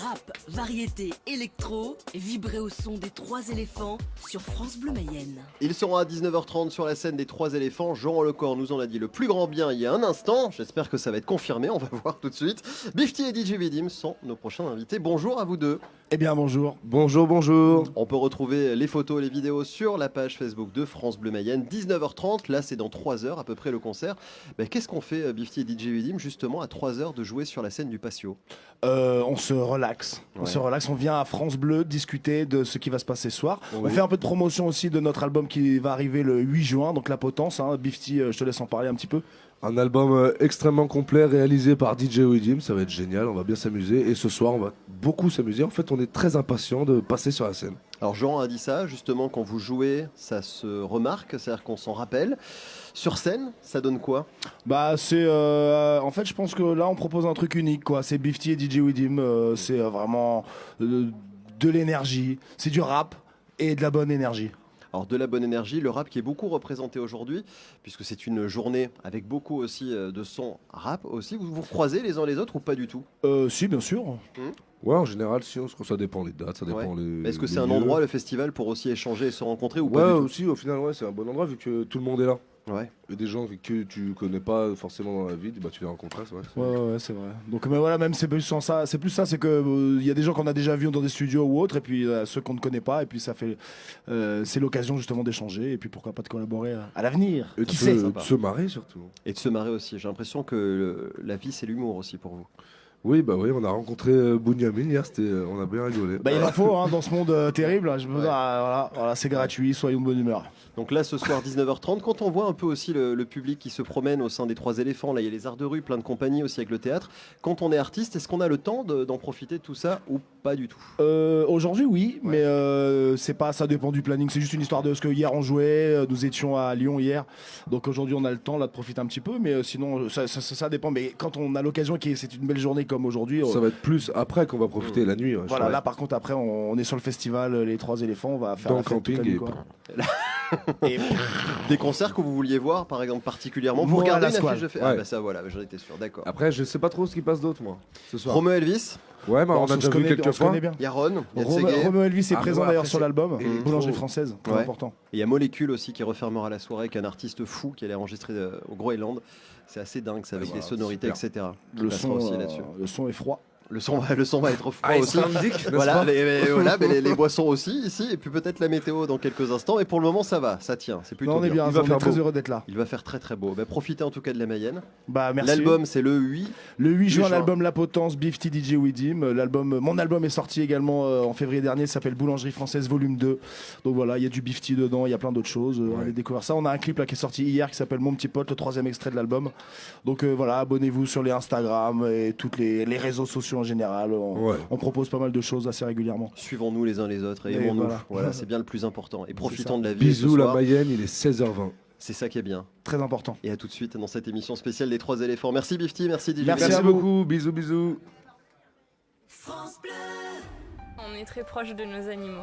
Rap, variété, électro, vibrez au son des Trois éléphants sur France Bleu Mayenne. Ils seront à 19h30 sur la scène des Trois éléphants. Jean Lecor nous en a dit le plus grand bien il y a un instant. J'espère que ça va être confirmé, on va voir tout de suite. Bifty et DJ Vidim sont nos prochains invités. Bonjour à vous deux. Eh bien bonjour. Bonjour, bonjour. On peut retrouver les photos, les vidéos sur la page Facebook de France Bleu Mayenne. 19h30, là c'est dans 3 heures à peu près le concert. Qu'est-ce qu'on fait Bifty et DJ Vidim justement à 3 heures de jouer sur la scène du Patio? On se relaxe. On vient à France Bleu discuter de ce qui va se passer ce soir. Oui. On fait un peu de promotion aussi de notre album qui va arriver le 8 juin, donc La Potence. Bifty, je te laisse en parler un petit peu. Un album extrêmement complet réalisé par DJ Widim, ça va être génial, on va bien s'amuser et ce soir on va beaucoup s'amuser. En fait on est très impatient de passer sur la scène. Alors Jean a dit ça, justement quand vous jouez, ça se remarque, c'est-à-dire qu'on s'en rappelle. Sur scène, ça donne quoi? C'est en fait je pense que là on propose un truc unique quoi. C'est Bifty et DJ Widim, c'est vraiment de l'énergie, c'est du rap et de la bonne énergie. Alors de la bonne énergie, le rap qui est beaucoup représenté aujourd'hui, puisque c'est une journée avec beaucoup aussi de sons rap aussi. Vous vous croisez les uns les autres ou pas du tout? Si bien sûr. Ouais, en général, si, ça dépend des dates, ça dépend les. Est-ce que c'est les un lieux. endroit, le festival, pour aussi échanger et se rencontrer ou Ouais, pas du tout? aussi, au final, ouais, c'est un bon endroit vu que tout le monde est là. Ouais. Et des gens que tu connais pas forcément dans la vie, bah, tu les rencontres, c'est vrai. Ouais, c'est vrai. Donc, mais voilà, même c'est plus sans ça, c'est plus ça, c'est que y a des gens qu'on a déjà vus dans des studios ou autres, et puis ceux qu'on ne connaît pas, et puis ça fait, c'est l'occasion justement d'échanger, et puis pourquoi pas de collaborer à l'avenir. Et Qui de sait se marrer surtout. Et de se marrer aussi. J'ai l'impression que la vie, c'est l'humour aussi pour vous. Oui, on a rencontré Bunyamin hier, on a bien rigolé. Il en faut dans ce monde terrible. Voilà, c'est gratuit, soyons de bonne humeur. Donc là, ce soir, 19h30, quand on voit un peu aussi le public qui se promène au sein des Trois éléphants, là il y a les arts de rue, plein de compagnies aussi avec le théâtre. Quand on est artiste, est-ce qu'on a le temps d'en profiter de tout ça ou pas du tout? Aujourd'hui oui, mais c'est pas, ça dépend du planning. C'est juste une histoire de ce que hier on jouait. Nous étions à Lyon hier, donc aujourd'hui on a le temps là de profiter un petit peu, mais sinon ça dépend. Mais quand on a l'occasion, c'est une belle journée comme aujourd'hui. Ça va être plus après qu'on va profiter la nuit. Voilà, là par contre après on est sur le festival Les Trois éléphants, on va faire dans la le fête toute la camping nuit, et quoi. Et Des concerts que vous vouliez voir, par exemple, particulièrement? Vous Moi, regardez la une Squale. affiche de fait. Ouais. Ah bah ça voilà, j'en étais sûr, d'accord. Après, je sais pas trop ce qui passe d'autre, moi, ce soir. Romeo Elvis, Ouais, mais on a se déjà vu connaît- quelques on se connaît fois. bien. il y a Ron, il y a Tseguet. Romeo Elvis est Ah, présent ouais, d'ailleurs après, sur c'est l'album électro. Boulangerie française, très Ouais. important. Et il y a Molécule aussi qui refermera la soirée avec un artiste fou qui allait enregistrer au Groenland. C'est assez dingue, c'est avec Voilà, des sonorités, super. etc. Le Il passera son, aussi là-dessus. le son est froid. Le son va être froid aussi. Icelandic, n'est-ce Voilà, pas les boissons aussi ici, et puis peut-être la météo dans quelques instants. Et pour le moment, ça va, ça tient. C'est plutôt Non, on est bien, Il va on est faire très beau. heureux d'être là. Il va faire très très beau. Profitez en tout cas de la Mayenne. Merci. L'album, c'est le 8. Le 8 juin, juin. l'album La Potence, Bifty DJ Widim. Mon album est sorti également en février dernier, il s'appelle Boulangerie Française Volume 2. Donc voilà, il y a du Bifty dedans, il y a plein d'autres choses. Allez découvrir ça. On a un clip là qui est sorti hier qui s'appelle Mon Petit Pote, le 3e extrait de l'album. Donc voilà, abonnez-vous sur les Instagram et toutes les réseaux sociaux en général. On propose pas mal de choses assez régulièrement. Suivons-nous les uns les autres et Et aimons-nous. voilà. Voilà, c'est bien le plus important. Et profitons ça. de la vie. Bisous ce la soir. Mayenne, il est 16h20. C'est ça qui est bien. Très important. Et à tout de suite dans cette émission spéciale des Trois éléphants. Merci Bifty, merci DJ. Merci Merci à vous. beaucoup, bisous, bisous. France Bleu. On est très proche de nos animaux.